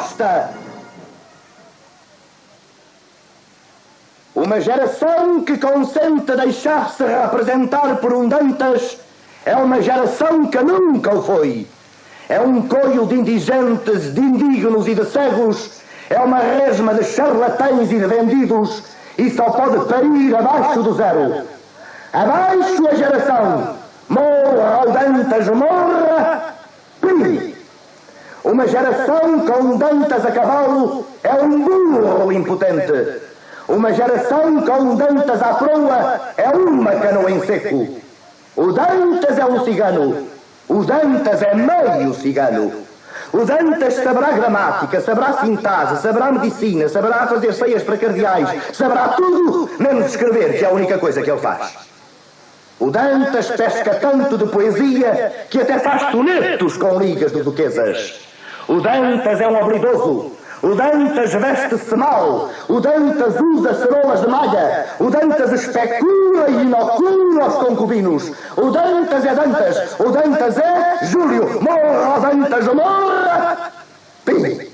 basta! Uma geração que consente deixar-se representar por um Dantas é uma geração que nunca o foi. É um coio de indigentes, de indignos e de cegos. É uma resma de charlatães e de vendidos. E só pode parir abaixo do zero. Abaixo a geração. Morra o Dantas, morra! Pim! Uma geração com Dantas a cavalo é um burro impotente. Uma geração com Dantas à proa é uma canoa em seco. O Dantas é um cigano. O Dantas é meio cigano. O Dantas saberá gramática, saberá sintase, saberá medicina, saberá fazer ceias para cardeais, saberá tudo, menos escrever, que é a única coisa que ele faz. O Dantas pesca tanto de poesia que até faz sonetos com ligas de duquesas. O Dantas é um habilidoso. O Dantas veste-se mal. O Dantas usa cerolas de malha. O Dantas especula e inocula os concubinos. O Dantas é Dantas. O Dantas é Júlio. Morra, Dantas, morra! Pim!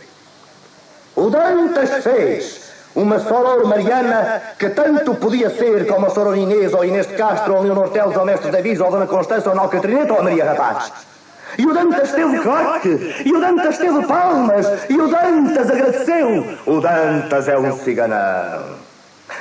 O Dantas fez uma soror mariana que tanto podia ser como a soror Inês, ou Inês de Castro, ou Leonor Teles, ou Mestre Davis, ou Dona Constança, ou Nalcatrineta, ou a Maria Rapaz. E o Dantas teve claque, e o Dantas teve palmas, e o Dantas agradeceu. O Dantas é um ciganão.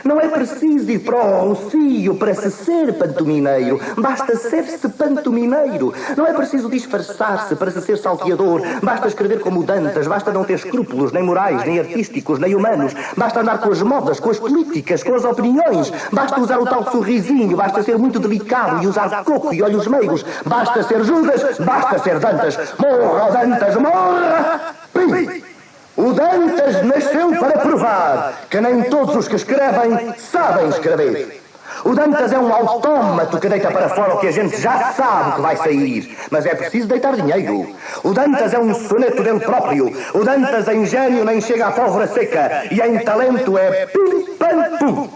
Não é preciso ir para o Rocio para se ser pantomineiro. Basta ser-se pantomineiro. Não é preciso disfarçar-se para se ser salteador. Basta escrever como o Dantas. Basta não ter escrúpulos, nem morais, nem artísticos, nem humanos. Basta andar com as modas, com as políticas, com as opiniões. Basta usar o tal sorrisinho. Basta ser muito delicado e usar coco e olhos meigos. Basta ser Judas. Basta ser Dantas. Morra, Dantas, morra! Pim! O Dantas nasceu para provar que nem todos os que escrevem sabem escrever. O Dantas é um autómato que deita para fora o que a gente já sabe que vai sair. Mas é preciso deitar dinheiro. O Dantas é um soneto dele próprio. O Dantas em gênio nem chega à pólvora seca. E em talento é pim-pam-pum.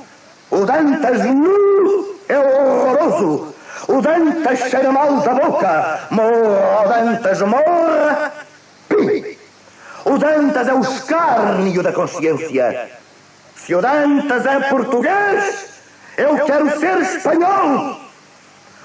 O Dantas nu é horroroso. O Dantas cheira mal da boca. Morra, Dantas, morra! Pim! O Dantas é o escárnio da consciência. Se o Dantas é português, eu quero ser espanhol.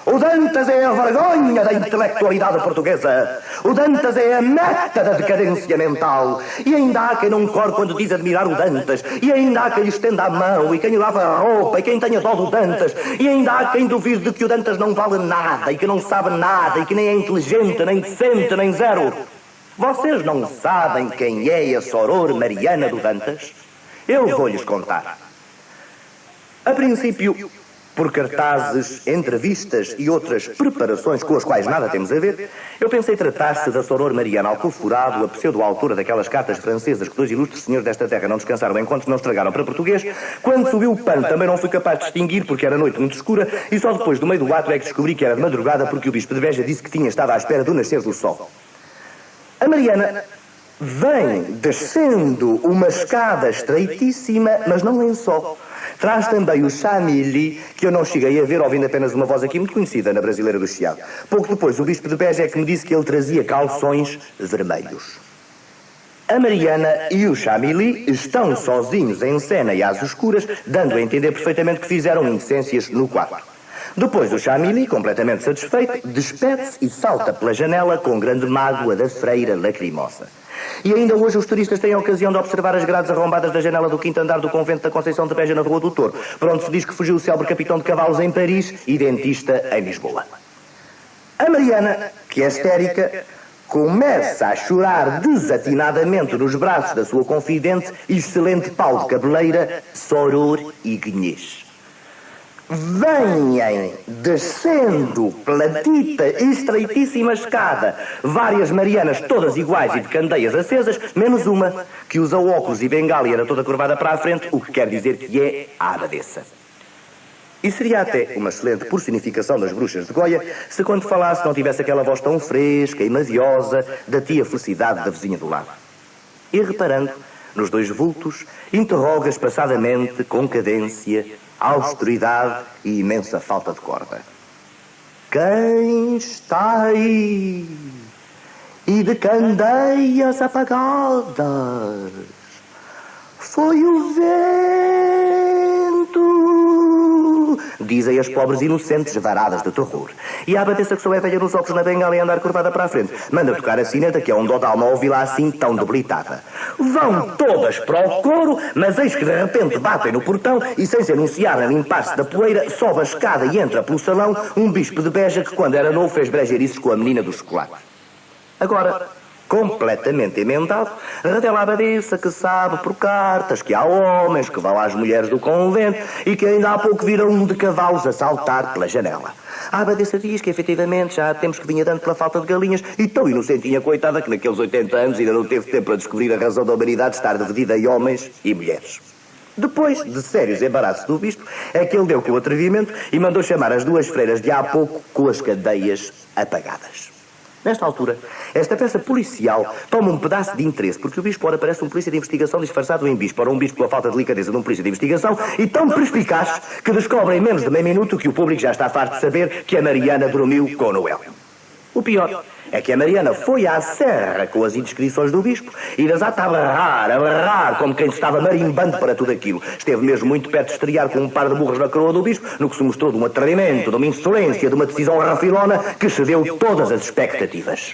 O Dantas é a vergonha da intelectualidade portuguesa. O Dantas é a meta da decadência mental. E ainda há quem não corre quando diz admirar o Dantas. E ainda há quem lhe estenda a mão, e quem lhe lava a roupa, e quem tenha dó do Dantas. E ainda há quem duvide de que o Dantas não vale nada, e que não sabe nada, e que nem é inteligente, nem decente, nem zero. Vocês não sabem quem é a soror Mariana do Dantas? Eu vou-lhes contar. A princípio, por cartazes, entrevistas e outras preparações com as quais nada temos a ver, eu pensei tratar-se da soror Mariana Alcoforado, a pseudo-autora daquelas cartas francesas que dois ilustres senhores desta terra não descansaram enquanto não estragaram para português. Quando subiu o pano também não fui capaz de distinguir porque era noite muito escura e só depois do meio do ato é que descobri que era de madrugada porque o bispo de Beja disse que tinha estado à espera do nascer do sol. A Mariana vem descendo uma escada estreitíssima, mas não em só. Traz também o chamilli, que eu não cheguei a ver, ouvindo apenas uma voz aqui muito conhecida na Brasileira do Chiado. Pouco depois, o bispo de Beja é que me disse que ele trazia calções vermelhos. A Mariana e o chamilli estão sozinhos em cena e às escuras, dando a entender perfeitamente que fizeram indecências no quarto. Depois o chamilli, completamente satisfeito, despede-se e salta pela janela com grande mágoa da freira lacrimosa. E ainda hoje os turistas têm a ocasião de observar as grades arrombadas da janela do quinto andar do convento da Conceição de Beja na Rua do Touro, por onde se diz que fugiu o célebre capitão de cavalos em Paris e dentista em Lisboa. A Mariana, que é histérica, começa a chorar desatinadamente nos braços da sua confidente e excelente pau de cabeleira, soror e guinês. Vêm descendo pela dita estreitíssima escada várias Marianas todas iguais e de candeias acesas, menos uma que usa óculos e bengala e era toda curvada para a frente, o que quer dizer que é a abadesa. E seria até uma excelente personificação das bruxas de Goia se quando falasse não tivesse aquela voz tão fresca e madiosa da tia Felicidade da vizinha do lado. E reparando nos dois vultos, interroga espaçadamente, com cadência, austeridade e imensa falta de corda. Quem está aí? e de candeias apagadas. Foi o vento, dizem as pobres inocentes varadas de terror. E a abater-se a que sou é velha nos óculos na bengala e andar curvada para a frente. Manda tocar a sineta, que é um dó de alma ouvi-la assim tão debilitada. Vão todas para o coro, mas eis que de repente batem no portão e, sem se anunciar a limpar-se da poeira, sobe a escada e entra pelo salão um bispo de Beja que, quando era novo, fez brejeirices com a menina dos chocolates. Agora, completamente emendado, revela a abadesa que sabe por cartas que há homens que vão às mulheres do convento e que ainda há pouco viram um de cavalos a saltar pela janela. A abadesa diz que, efetivamente, já há tempos que vinha dando pela falta de galinhas e tão inocentinha, coitada, que naqueles 80 anos ainda não teve tempo para descobrir a razão da humanidade estar dividida em homens e mulheres. Depois de sérios embaraços do bispo, é que ele deu com o atrevimento e mandou chamar as duas freiras de há pouco com as cadeias apagadas. Nesta altura, esta peça policial toma um pedaço de interesse, porque o bispo ora parece um polícia de investigação disfarçado em bispo, ora um bispo com a falta de delicadeza de um polícia de investigação, e tão perspicaz que descobre em menos de meio minuto que o público já está farto de saber que a Mariana dormiu com o Noel. O pior é que a Mariana foi à serra com as indiscrições do bispo e já estava a berrar, como quem estava marimbando para tudo aquilo. Esteve mesmo muito perto de estrear com um par de burros na coroa do bispo, no que se mostrou de um atrevimento, de uma insolência, de uma decisão rafilona que excedeu todas as expectativas.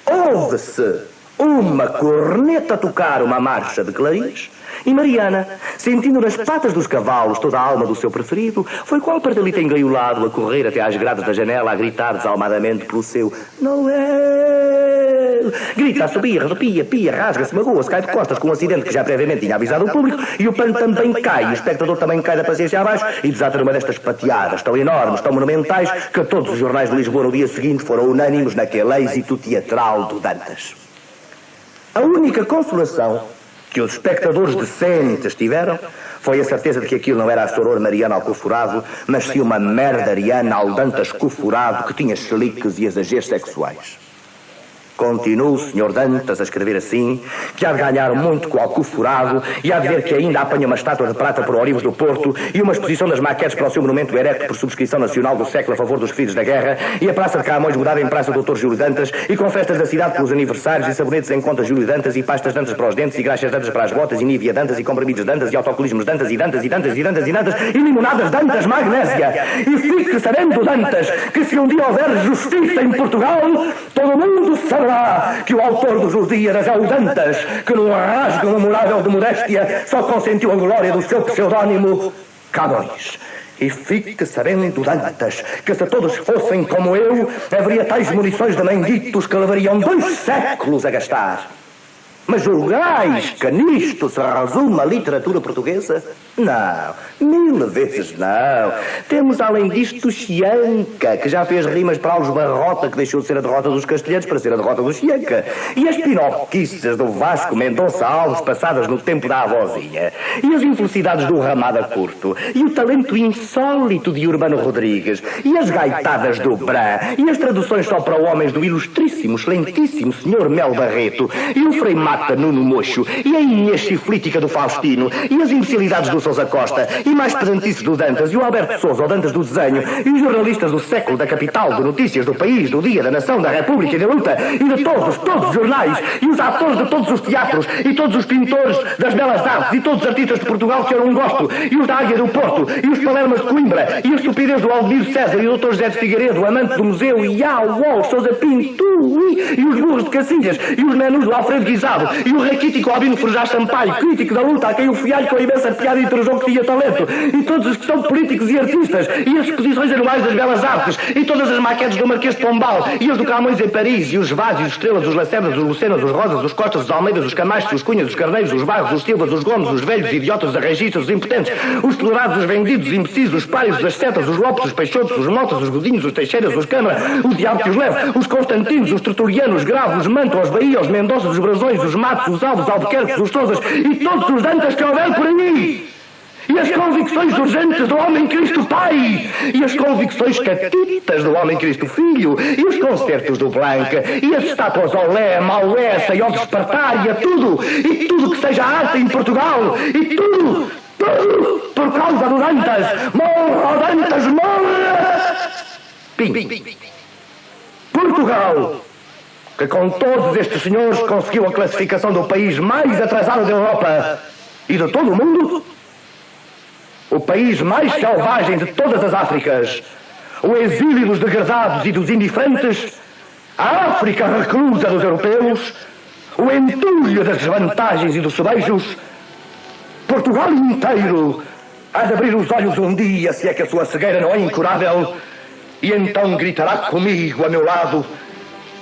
Ouve-se uma corneta tocar uma marcha de clarins e Mariana, sentindo nas patas dos cavalos toda a alma do seu preferido, foi qual pardalito engaiolado a correr até às grades da janela a gritar desalmadamente pelo seu Noel. Grita, assobia, redopia, pia, rasga-se, magoa-se, cai de costas com um acidente que já previamente tinha avisado o público e o pano também cai, e o espectador também cai da paciência abaixo e desata numa destas pateadas tão enormes, tão monumentais, que todos os jornais de Lisboa no dia seguinte foram unânimes naquele êxito teatral do Dantas. A única consolação que os espectadores decentes tiveram foi a certeza de que aquilo não era a soror Mariana ao coforado, mas sim uma merda ariana ao Dantas coforado que tinha cheliques e exageros sexuais. Continua o Sr. Dantas a escrever assim, que há de ganhar muito com o alcoforado e há de ver que ainda apanha uma estátua de prata por Olivos do Porto e uma exposição das maquetes para o seu monumento erecto por subscrição nacional do século a favor dos feridos da guerra e a Praça de Camões mudada em Praça do Dr. Júlio Dantas e com festas da cidade pelos aniversários e sabonetes em conta Júlio Dantas e pastas Dantas para os dentes e graxas Dantas para as botas e Nívia Dantas e comprimidos Dantas e autocolismos Dantas e Dantas e Dantas e Dantas e Dantas e limonadas Dantas Magnésia. E fique sabendo, Dantas, que se um dia houver justiça em Portugal, todo mundo saberá que o autor dos Lusíadas é o Dantas, que num rasgo memorável de modéstia só consentiu a glória do seu pseudónimo Camões. E fique sabendo, Dantas, que se todos fossem como eu, haveria tais munições de menditos que levariam 2 séculos a gastar. Mas julgais que nisto se resume a literatura portuguesa? Não, 1000 vezes não. Temos além disto Chianca, que já fez rimas para Alves Barrota, que deixou de ser a derrota dos castelhanos para ser a derrota do Chianca. E as pinoquices do Vasco Mendonça Alves, passadas no tempo da avózinha. E as infelicidades do Ramada Curto. E o talento insólito de Urbano Rodrigues. E as gaitadas do Brã. E as traduções só para homens do ilustríssimo, excelentíssimo Sr. Mel Barreto. E o Frei Mata Nuno Mocho. E a Inês Chiflítica do Faustino. E as imbecilidades do Sousa Costa, e mais pedantices do Dantas, e o Alberto Sousa, o Dantas do desenho, e os jornalistas do século, da capital, de notícias, do país, do dia, da nação, da república e da luta, e de todos os jornais, e os atores de todos os teatros, e todos os pintores das belas artes, e todos os artistas de Portugal que eu não gosto, e os da Águia do Porto, e os Palermas de Coimbra, e a estupidez do Aldemiro César, e o Dr. José de Figueiredo, amante do museu, e Sousa Pinto, e os burros de Cacilhas, e os menus do Alfredo Guisado, e o raquítico Albino Forjás Sampaio, crítico da luta, a quem o fialho com a imensa piada e jogo que tinha talento, e todos os que são políticos e artistas, e as exposições anuais das belas artes, e todas as maquetes do Marquês de Pombal, e as do Camões em Paris, e os Vaz, e os Estrelas, os Lacerdas, os Lucenas, os Rosas, os Costas, os Almeidas, os Camachos, os Cunhas, os Carneiros, os Barros, os Silvas, os Gomes, os velhos, os idiotas, os arranjistas, os impotentes, os tolerados, os vendidos, os imbecis, os pários, as setas, os Lopes, os Peixotos, os Motas, os Godinhos, os Teixeiras, os Câmara, o Diabo que os leve, os Constantinos, os Tertulianos, os Gravos, os Manto, os Bahia, os Mendonças, os Brasões, os Matos, os Alves, Albuquerques, os Sousas, e todos os Dantas que houver por aí. E as convicções urgentes do homem Cristo Pai, e as convicções catitas do homem Cristo Filho, e os concertos do Blanca, e as estátuas Olé, Mauessa e Oves Espartária, tudo, e tudo que seja arte em Portugal, e tudo por causa do Dantas. Morra, Dantas, morra! Pim. Portugal que com todos estes senhores conseguiu a classificação do país mais atrasado da Europa e de todo o mundo, o país mais selvagem de todas as Áfricas, o exílio dos degradados e dos indiferentes, a África reclusa dos europeus, o entulho das desvantagens e dos sobejos, Portugal inteiro há de abrir os olhos um dia, se é que a sua cegueira não é incurável, e então gritará comigo, a meu lado,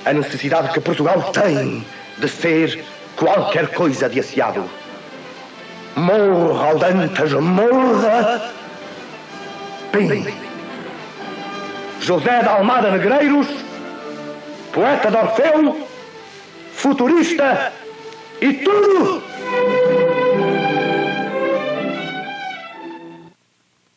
a necessidade que Portugal tem de ser qualquer coisa de aciado. Morra, Aldantas, morra! Pim! José de Almada Negreiros, poeta de Orfeu, futurista e tudo